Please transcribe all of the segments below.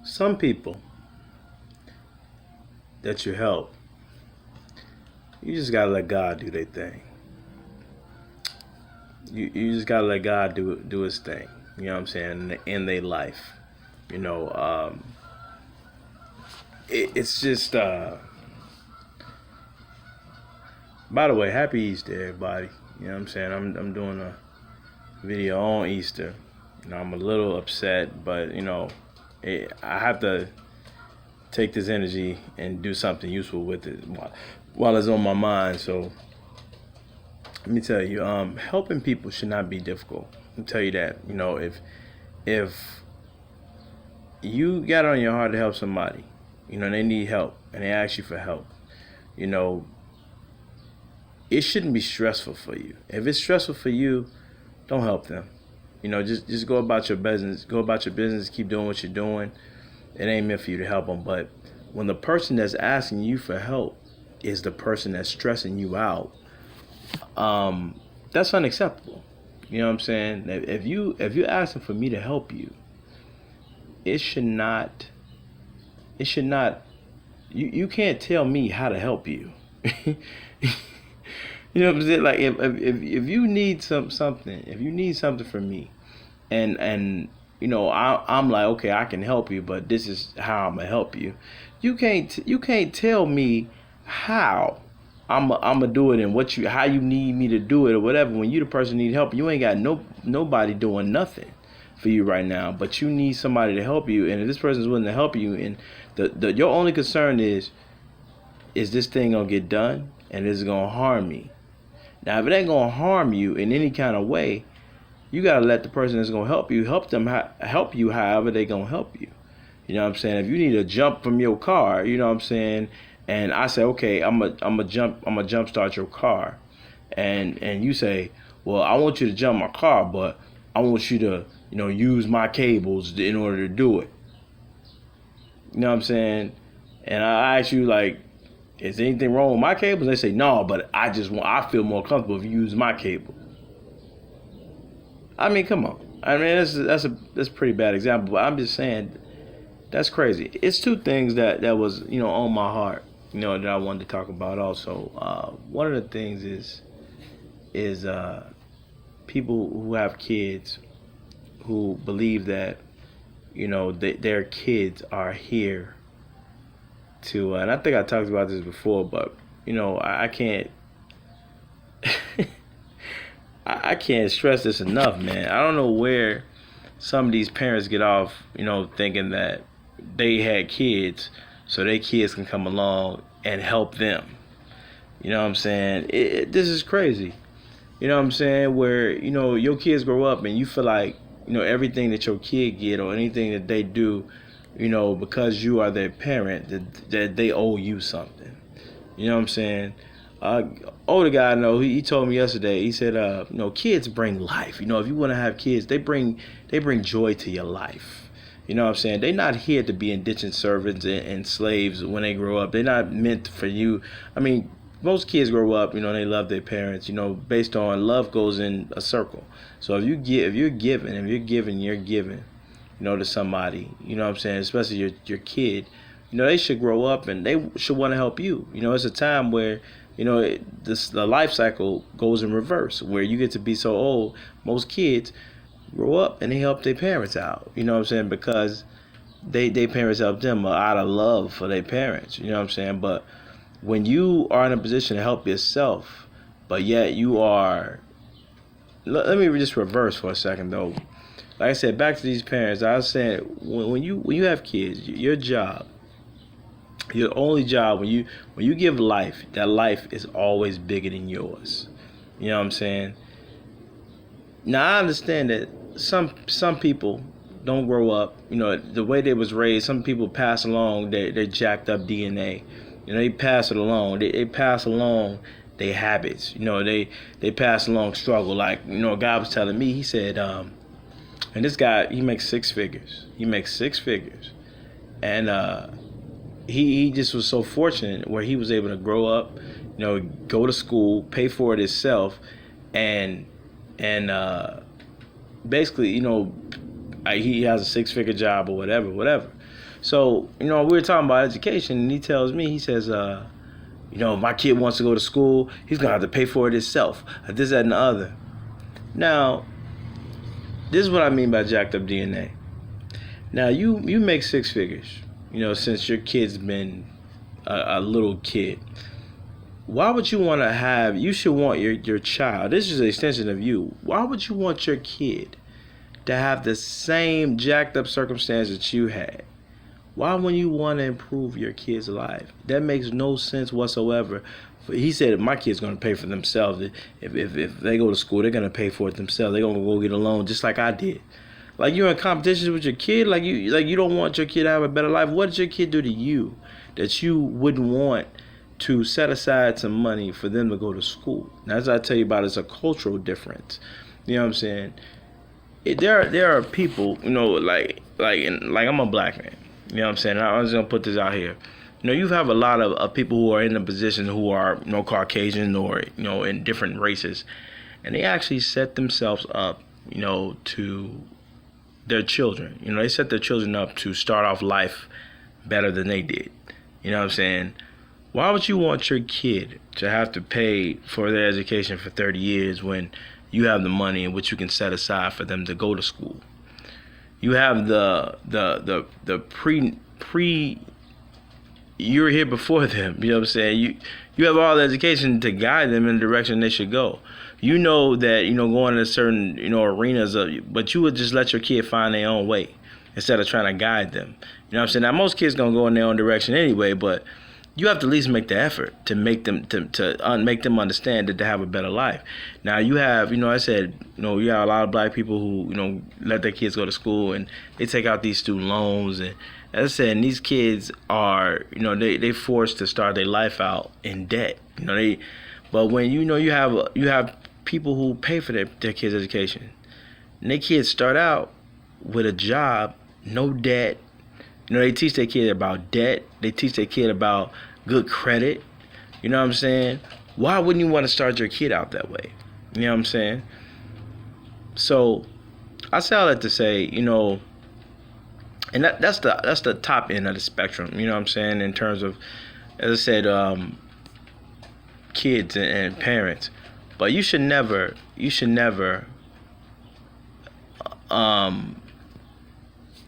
Some people that you help, you just gotta let God do their thing. You just gotta let God do His thing. You know what I'm saying? In their life, you know. It's just. By the way, happy Easter, everybody. You know what I'm saying? I'm doing a video on Easter. I'm a little upset, but I have to take this energy and do something useful with it while it's on my mind. So let me tell you, helping people should not be difficult. I'll tell you that. If you got it on your heart to help somebody, they need help and they ask you for help, you know, it shouldn't be stressful for you. If it's stressful for you, don't help them. Just go about your business. Go about your business. Keep doing what you're doing. It ain't meant for you to help them. But when the person that's asking you for help is the person that's stressing you out, that's unacceptable. You know what I'm saying? If you're asking for me to help you, it should not. You can't tell me how to help you. You know what I'm saying? Like if you need something, if you need something from me, and I'm like, okay, I can help you, but this is how I'm gonna help you. You can't tell me how I'm gonna do it and how you need me to do it or whatever. When you the person need help, you ain't got nobody doing nothing for you right now, but you need somebody to help you, and if this person's willing to help you, and your only concern is this thing gonna get done and is it gonna harm me? Now, if it ain't gonna harm you in any kind of way, you gotta let the person that's gonna help you help you however they gonna help you. You know what I'm saying? If you need to jump from your car, you know what I'm saying, and I say, okay, I'm a jump start your car, and you say, well, I want you to jump my car, but I want you to use my cables in order to do it. You know what I'm saying? And I ask you, like, is there anything wrong with my cables? They say no, but I feel more comfortable if you use my cable. I mean, come on. I mean, that's a pretty bad example, but I'm just saying that's crazy. It's two things that was on my heart, that I wanted to talk about also. One of the things is people who have kids who believe that their kids are here to, and I think I talked about this before, but I can't I can't stress this enough, man. I don't know where some of these parents get off, thinking that they had kids so their kids can come along and help them. You know what I'm saying? This is crazy. You know what I'm saying? Where, your kids grow up and you feel like, everything that your kid get or anything that they do, because you are their parent, that they owe you something. You know what I'm saying? Older guy I know, he told me yesterday, he said, kids bring life. If you want to have kids, they bring joy to your life. You know what I'm saying? They're not here to be indentured servants and slaves when they grow up. They're not meant for you. I mean, most kids grow up, they love their parents, based on love goes in a circle. So if you're giving, to somebody, you know what I'm saying, especially your kid, they should grow up and they should want to help you. It's a time where, the life cycle goes in reverse, where you get to be so old. Most kids grow up and they help their parents out, you know what I'm saying, because they parents help them out of love for their parents, you know what I'm saying. But when you are in a position to help yourself, but yet you are, let me just reverse for a second though. Like I said, back to these parents, I was saying, when you have kids, your job, your only job, when you give life, that life is always bigger than yours. You know what I'm saying? Now I understand that some people don't grow up, the way they was raised. Some people pass along their jacked up DNA. They pass it along. They pass along their habits. They pass along struggle. Like, a guy was telling me, he said, and this guy, he makes six figures. And he just was so fortunate where he was able to grow up, go to school, pay for it himself, and basically, he has a 6-figure job or whatever. So, we were talking about education, and he tells me, he says, if my kid wants to go to school, he's going to have to pay for it himself. This, that, and the other. Now, this is what I mean by jacked up DNA. Now, you make six figures, since your kid's been a little kid. Why would you want to have, you should want your child, this is an extension of you. Why would you want your kid to have the same jacked up circumstance that you had? Why wouldn't you want to improve your kid's life? That makes no sense whatsoever. He said my kid's going to pay for themselves. If they go to school, they're going to pay for it themselves. They're going to go get a loan just like I did. Like, you're in competition with your kid. Like you don't want your kid to have a better life. What did your kid do to you that you wouldn't want to set aside some money for them to go to school? Now, as I tell you about, it's a cultural difference. You know what I'm saying? There are people, like I'm a black man. You know what I'm saying? I was gonna put this out here. You have a lot of people who are in a position who are, Caucasian or, in different races, and they actually set themselves up, to their children. They set their children up to start off life better than they did. You know what I'm saying? Why would you want your kid to have to pay for their education for 30 years when you have the money in which you can set aside for them to go to school? You have the pre you're here before them. You know what I'm saying? You have all the education to guide them in the direction they should go. You know that, going to certain, arenas, but you would just let your kid find their own way instead of trying to guide them. You know what I'm saying? Now, most kids going to go in their own direction anyway, but you have to at least make the effort to make them to make them understand that they have a better life. Now, you have, I said, you have a lot of black people who, let their kids go to school and they take out these student loans. And as I said, these kids are, they forced to start their life out in debt. But when you have people who pay for their kids' education, and their kids start out with a job, no debt. They teach their kid about debt. They teach their kid about good credit. You know what I'm saying? Why wouldn't you want to start your kid out that way? You know what I'm saying? So I say all that to say, and that's the top end of the spectrum. You know what I'm saying? In terms of, as I said, kids and parents. But you should never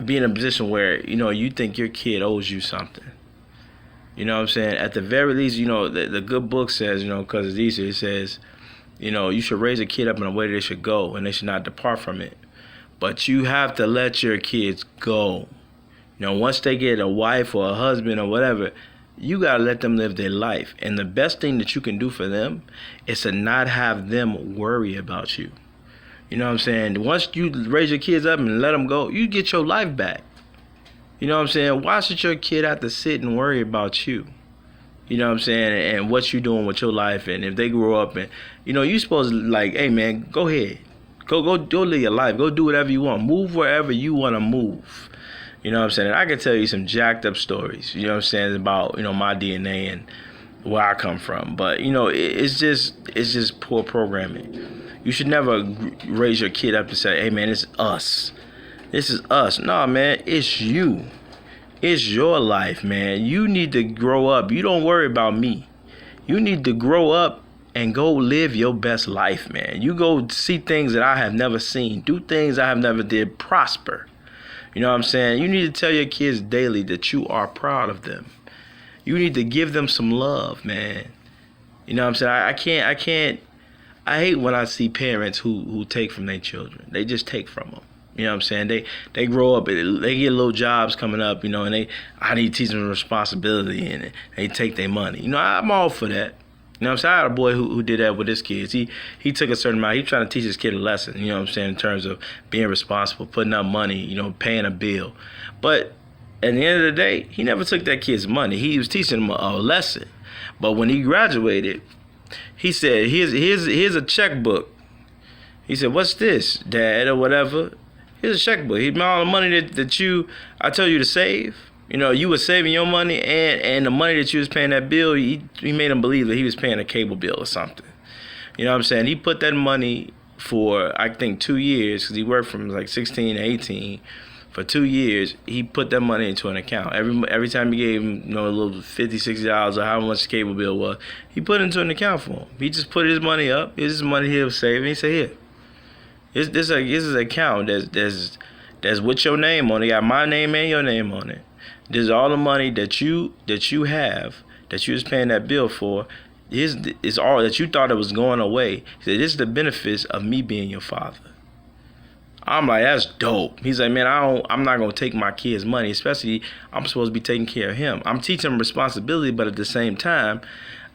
be in a position where, you think your kid owes you something. You know what I'm saying? At the very least, the good book says, because it's easier, it says, you should raise a kid up in a way that they should go and they should not depart from it. But you have to let your kids go. Once they get a wife or a husband or whatever, you got to let them live their life. And the best thing that you can do for them is to not have them worry about you. You know what I'm saying? Once you raise your kids up and let them go, you get your life back. You know what I'm saying? Why should your kid have to sit and worry about you? You know what I'm saying? And what you doing with your life. And if they grow up and, you supposed to hey, man, go ahead. Go live your life. Go do whatever you want. Move wherever you want to move. You know what I'm saying? And I can tell you some jacked up stories, you know what I'm saying, about, my DNA and where I come from. But, it's just poor programming. You should never raise your kid up to say, hey, man, it's us. This is us. No, man, it's you. It's your life, man. You need to grow up. You don't worry about me. You need to grow up and go live your best life, man. You go see things that I have never seen. Do things I have never did. Prosper. You know what I'm saying? You need to tell your kids daily that you are proud of them. You need to give them some love, man. You know what I'm saying? I hate when I see parents who take from their children. They just take from them. You know what I'm saying? They grow up, they get little jobs coming up, and I need to teach them responsibility, and they take their money. I'm all for that. You know what I'm saying? I had a boy who did that with his kids. He took a certain amount. He trying to teach his kid a lesson, you know what I'm saying, in terms of being responsible, putting up money, paying a bill. But at the end of the day, he never took that kid's money. He was teaching him a lesson. But when he graduated, he said, here's a checkbook. He said, what's this, Dad, or whatever? Here's a checkbook. Here's all the money that I tell you to save. You were saving your money and the money that you was paying that bill, he made him believe that he was paying a cable bill or something. You know what I'm saying? He put that money for, I think, 2 years, because he worked from 16 to 18, For 2 years, he put that money into an account. Every time he gave him, a little $50, $60 or how much the cable bill was, he put it into an account for him. He just put his money up. Here's his money he was saving. He said, "Here, this is an account that's with your name on it. Got my name and your name on it. This is all the money that you have that you was paying that bill for. Is all that you thought it was going away." He said, "This is the benefits of me being your father." I'm like, that's dope. He's like, man, I'm not gonna take my kid's money, especially I'm supposed to be taking care of him. I'm teaching him responsibility, but at the same time,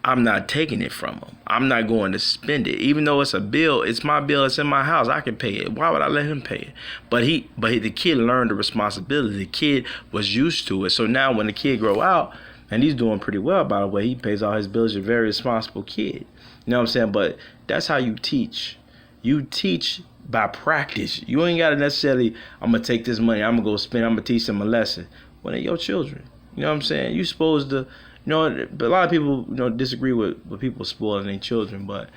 I'm not taking it from him. I'm not going to spend it. Even though it's a bill, it's my bill, it's in my house. I can pay it. Why would I let him pay it? But the kid learned the responsibility. The kid was used to it. So now when the kid grow out, and he's doing pretty well, by the way, he pays all his bills, he's a very responsible kid. You know what I'm saying? But that's how you teach. You teach by practice. You ain't got to necessarily, I'm going to take this money, I'm going to go spend, I'm going to teach them a lesson. When they're your children. You know what I'm saying? You supposed to, but a lot of people, disagree with people spoiling their children. But,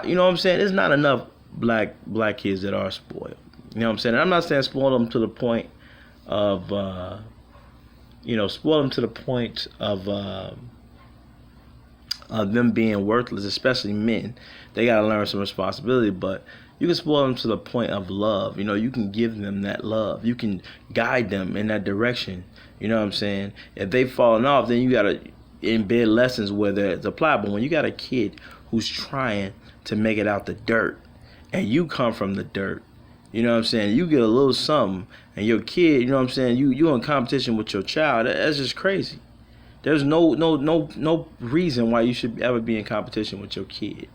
you know what I'm saying? There's not enough black kids that are spoiled. You know what I'm saying? And I'm not saying spoil them to the point of, spoil them to the point of them being worthless, especially men. They got to learn some responsibility, but you can spoil them to the point of love. You can give them that love. You can guide them in that direction. You know what I'm saying? If they've fallen off, then you got to embed lessons where it's applied. But when you got a kid who's trying to make it out the dirt, and you come from the dirt, you know what I'm saying? You get a little something, and your kid, you know what I'm saying? You in competition with your child. That's just crazy. There's no reason why you should ever be in competition with your kid.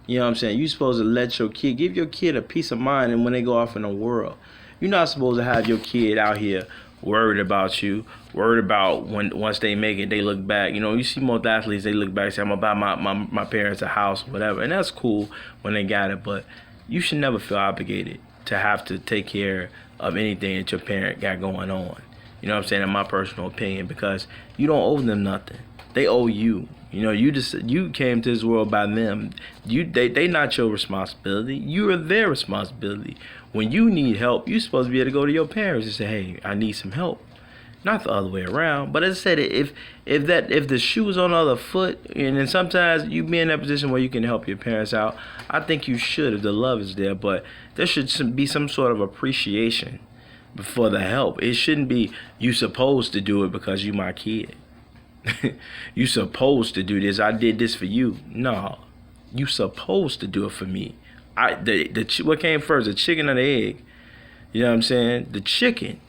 You know what I'm saying? You're supposed to give your kid a peace of mind, and when they go off in the world, you're not supposed to have your kid out here worried about you, worried about once they make it, they look back. You see most athletes, they look back and say, I'm gonna buy my parents a house, whatever, and that's cool when they got it, but you should never feel obligated to have to take care of anything that your parent got going on. You know what I'm saying? In my personal opinion, because you don't owe them nothing. They owe you. You came to this world by them. They not your responsibility. You are their responsibility. When you need help, you're supposed to be able to go to your parents and say, "Hey, I need some help." Not the other way around. But as I said, if the shoe's on the other foot, and then sometimes you be in that position where you can help your parents out, I think you should if the love is there. But there should be some sort of appreciation for the help. It shouldn't be you supposed to do it because you my kid. You supposed to do this. I did this for you. No, you supposed to do it for me. What came first, the chicken or the egg? You know what I'm saying? The chicken.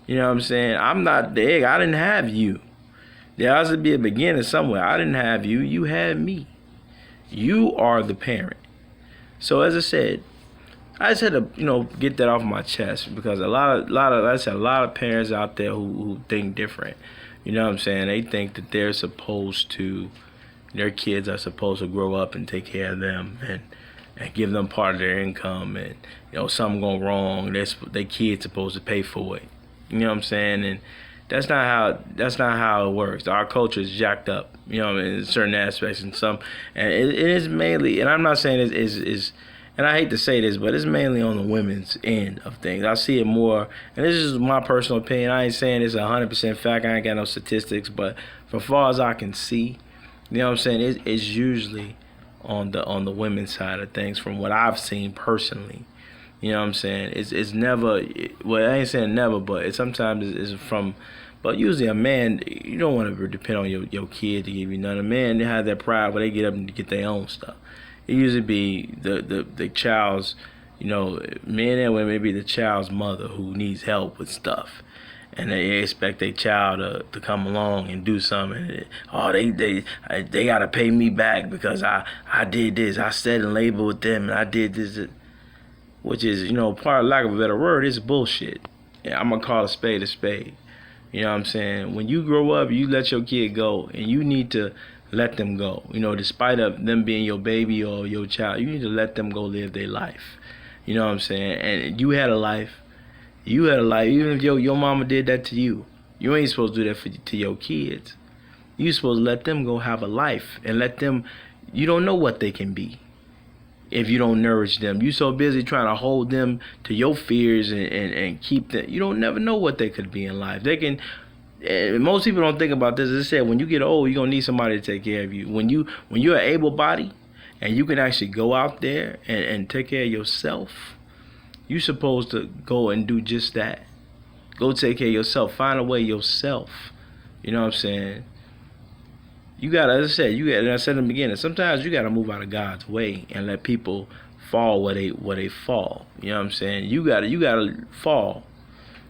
You know what I'm saying? I'm not the egg. I didn't have you. There has to be a beginning somewhere. I didn't have you. You had me. You are the parent. So as I said, I just had to, get that off my chest because a lot of parents out there who think different. You know what I'm saying? They think that their kids are supposed to grow up and take care of them and give them part of their income, and something go wrong, their kid's supposed to pay for it. You know what I'm saying? And that's not how it works. Our culture is jacked up, in certain aspects, and it is mainly, and I'm not saying it is, and I hate to say this, but it's mainly on the women's end of things. I see it more, and this is my personal opinion. I ain't saying it's 100% fact. I ain't got no statistics, but from far as I can see, you know what I'm saying, it's usually on the women's side of things from what I've seen personally. You know what I'm saying? It's never, well, I ain't saying never, but sometimes it's from, but usually a man, you don't want to depend on your kid to give you none. A man, they have that pride where they get up and get their own stuff. It usually be the child's, men and women, maybe the child's mother who needs help with stuff. And they expect their child to come along and do something. They gotta pay me back because I did this. I sat in labor with them and I did this, which is, part of lack of a better word, is bullshit. Yeah, I'm gonna call a spade a spade. You know what I'm saying? When you grow up, you let your kid go, and you need to let them go. Despite of them being your baby or your child, you need to let them go live their life. You know what I'm saying? And you had a life. Even if your mama did that to you. You ain't supposed to do that to your kids. You supposed to let them go have a life and let them, you don't know what they can be. if you don't nourish them. You so busy trying to hold them to your fears and keep them. You don't never know what they could be in life. They can. And most people don't think about this. As I said, when you get old, you're gonna need somebody to take care of you. When you're able bodied and you can actually go out there and take care of yourself, you're supposed to go and do just that. Go take care of yourself. Find a way yourself. You know what I'm saying? You gotta, as I said, and I said in the beginning, sometimes you gotta move out of God's way and let people fall where they fall. You know what I'm saying? You gotta fall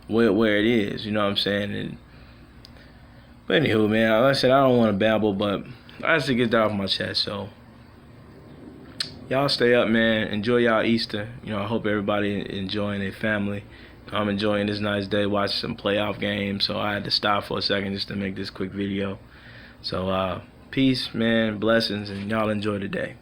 where it is. You know what I'm saying? But anywho, man, like I said, I don't want to babble, but I just to get that off my chest. So y'all stay up, man. Enjoy y'all Easter. You know, I hope everybody enjoying their family. I'm enjoying this nice day, watching some playoff games. So I had to stop for a second just to make this quick video. So peace, man, blessings, and y'all enjoy the day.